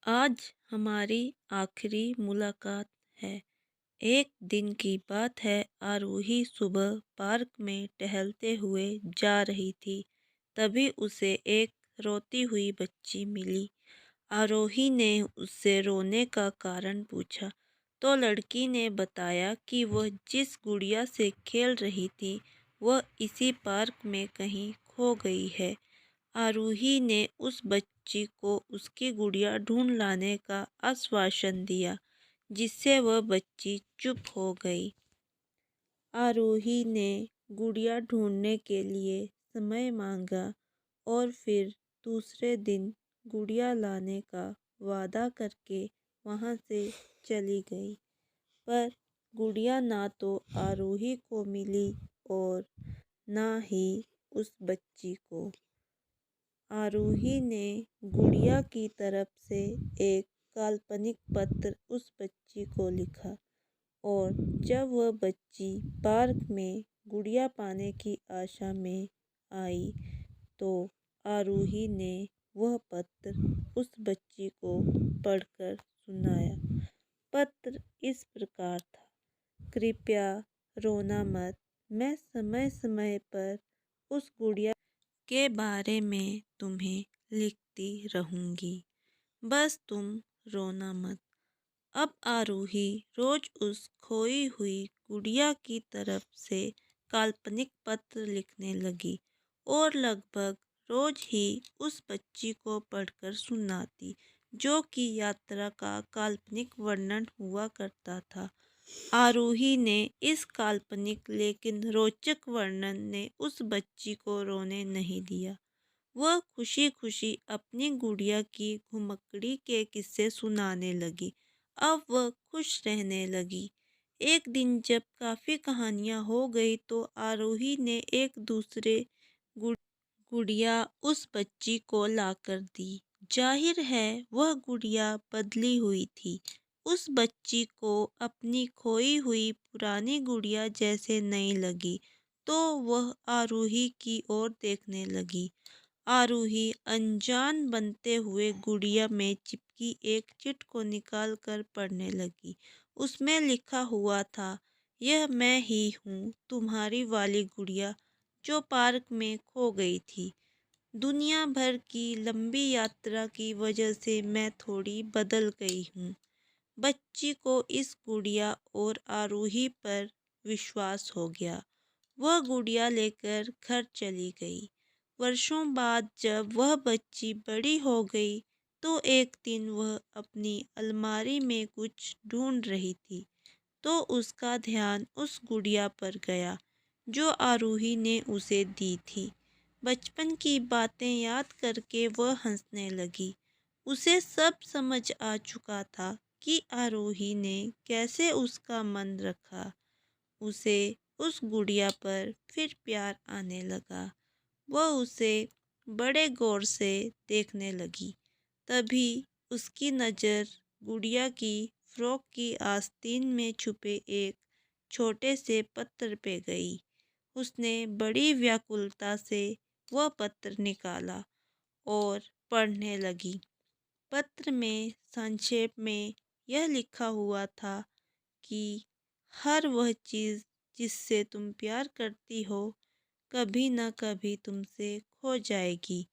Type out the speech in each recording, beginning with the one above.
आज हमारी आखिरी मुलाकात है। एक दिन की बात है, आरूही सुबह पार्क में टहलते हुए जा रही थी। तभी उसे एक रोती हुई बच्ची मिली। आरोही ने उससे रोने का कारण पूछा तो लड़की ने बताया कि वह जिस गुड़िया से खेल रही थी वह इसी पार्क में कहीं खो गई है। आरूही ने उस बच्ची को उसकी गुड़िया ढूंढ लाने का आश्वासन दिया, जिससे वह बच्ची चुप हो गई। आरोही ने गुड़िया ढूंढने के लिए समय मांगा और फिर दूसरे दिन गुड़िया लाने का वादा करके वहाँ से चली गई। पर गुड़िया ना तो आरोही को मिली और ना ही उस बच्ची को। आरोही ने गुड़िया की तरफ से एक काल्पनिक पत्र उस बच्ची को लिखा और जब वह बच्ची पार्क में गुड़िया पाने की आशा में आई तो आरोही ने वह पत्र उस बच्ची को पढ़कर सुनाया। पत्र इस प्रकार था: कृपया रोना मत, मैं समय समय पर उस गुड़िया के बारे में तुम्हें लिखती रहूँगी, बस तुम रोना मत। अब आरूही रोज उस खोई हुई गुड़िया की तरफ से काल्पनिक पत्र लिखने लगी और लगभग रोज ही उस बच्ची को पढ़कर सुनाती, जो कि यात्रा का काल्पनिक वर्णन हुआ करता था। आरोही ने इस काल्पनिक लेकिन रोचक वर्णन ने उस बच्ची को रोने नहीं दिया। वह खुशी खुशी अपनी गुड़िया की घुमक्कड़ी के किस्से सुनाने लगी। अब वह खुश रहने लगी। एक दिन जब काफ़ी कहानियाँ हो गई तो आरोही ने एक दूसरे गुड़ गुड़िया उस बच्ची को लाकर दी। जाहिर है वह गुड़िया बदली हुई थी। उस बच्ची को अपनी खोई हुई पुरानी गुड़िया जैसे नहीं लगी तो वह आरोही की ओर देखने लगी। आरोही अनजान बनते हुए गुड़िया में चिपकी एक चिट को निकाल कर पढ़ने लगी। उसमें लिखा हुआ था, यह मैं ही हूँ, तुम्हारी वाली गुड़िया जो पार्क में खो गई थी। दुनिया भर की लंबी यात्रा की वजह से मैं थोड़ी बदल गई हूँ। बच्ची को इस गुड़िया और आरोही पर विश्वास हो गया। वह गुड़िया लेकर घर चली गई। वर्षों बाद जब वह बच्ची बड़ी हो गई तो एक दिन वह अपनी अलमारी में कुछ ढूंढ रही थी तो उसका ध्यान उस गुड़िया पर गया जो आरोही ने उसे दी थी। बचपन की बातें याद करके वह हंसने लगी। उसे सब समझ आ चुका था कि आरोही ने कैसे उसका मन रखा। उसे उस गुड़िया पर फिर प्यार आने लगा। वह उसे बड़े गौर से देखने लगी। तभी उसकी नज़र गुड़िया की फ्रॉक की आस्तीन में छुपे एक छोटे से पत्र पे गई। उसने बड़ी व्याकुलता से वह पत्र निकाला और पढ़ने लगी। पत्र में संक्षेप में यह लिखा हुआ था कि हर वह चीज़ जिससे तुम प्यार करती हो कभी न कभी तुमसे खो जाएगी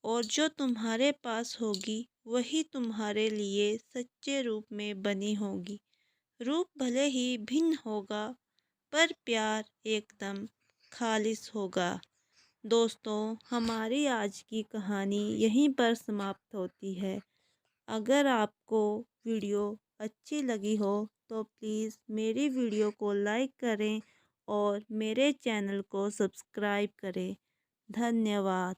और जो तुम्हारे पास होगी वही तुम्हारे लिए सच्चे रूप में बनी होगी। रूप भले ही भिन्न होगा पर प्यार एकदम खालिस होगा। दोस्तों, हमारी आज की कहानी यहीं पर समाप्त होती है। अगर आपको वीडियो अच्छी लगी हो तो प्लीज़ मेरी वीडियो को लाइक करें और मेरे चैनल को सब्सक्राइब करें। धन्यवाद।